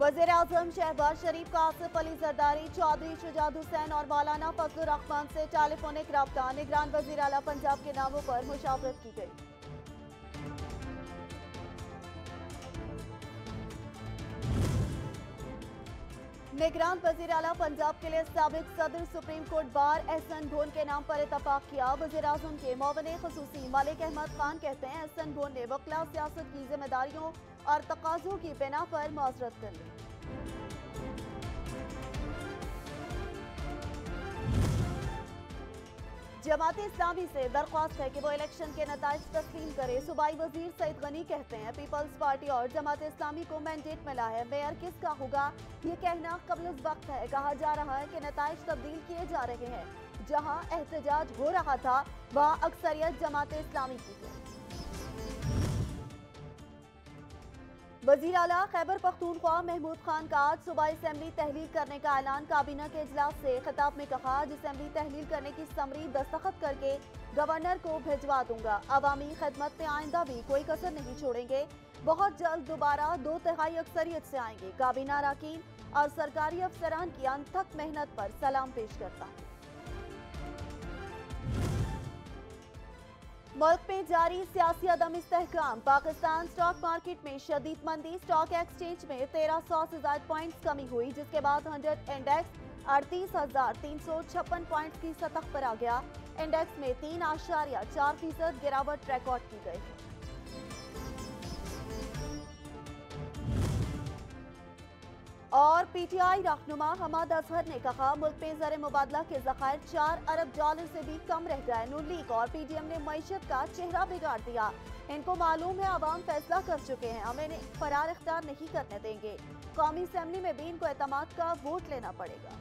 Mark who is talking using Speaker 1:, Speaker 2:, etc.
Speaker 1: वज़ीर-ए-आज़म शहबाज शरीफ का आसिफ अली जरदारी, चौधरी शुजात हुसैन और मौलाना फजलुर रहमान से टेलीफोनिक रब्ता। निगरान वज़ीर आला पंजाब के नामों पर मुशावरत की गई। निगरान वज़ीर आला पंजाब के लिए साबिक सदर सुप्रीम कोर्ट बार एहसन ढोन के नाम पर इतफाक किया। वज़ीर-ए-आज़म के मुआविन ख़ुसूसी मलिक अहमद खान कहते हैं, एहसन ढोन ने वकला सियासत की जिम्मेदारियों और तकाज़ों की बिना पर माजरत कर ली। जमाते इस्लामी से दरख्वास्त है कि वो इलेक्शन के नताइज तस्लीम करे। सूबाई वजीर सईद गनी कहते हैं, पीपल्स पार्टी और जमाते इस्लामी को मैंडेट मिला है, मेयर किसका होगा ये कहना कब्ल वक्त है। कहा जा रहा है कि नताइज तब्दील किए जा रहे हैं। जहां एहतजाज हो रहा था वहां अक्सरियत जमाते इस्लामी की है। वज़ीर आला खैबर पख्तूनख्वा महमूद खान का आज सूबाई असेंबली तहलील करने का ऐलान। काबीना के इजलास से खिताब में कहा, आज असेंबली तहलील करने की समरी दस्तखत करके गवर्नर को भिजवा दूंगा। अवामी खिदमत में आइंदा भी कोई कसर नहीं छोड़ेंगे। बहुत जल्द दोबारा 2/3 अक्सरियत से आएंगे। काबीना अरकान और सरकारी अफसरान की अनथक मेहनत पर सलाम पेश करता है। मुल्क में जारी सियासी अदम इस्तेहकाम। पाकिस्तान स्टॉक मार्केट में शदीद मंदी। स्टॉक एक्सचेंज में 1300 से ज्यादा पॉइंट्स कमी हुई, जिसके बाद 100 इंडेक्स 38,356 पॉइंट्स की सतह पर आ गया। इंडेक्स में 3.4% गिरावट रिकॉर्ड की गई है। और पीटीआई रहनुमा हमाद अजहर ने कहा, मुल्क में ज़र मुबादला के ज़खायर 4 अरब डॉलर से भी कम रह गए। नून लीग और पीडीएम ने मईशत का चेहरा बिगाड़ दिया। इनको मालूम है अवाम फैसला कर चुके हैं, हम इन्हें फरार इख्तियार नहीं करने देंगे। कौमी असेंबली में भी इनको एतमाद का वोट लेना पड़ेगा।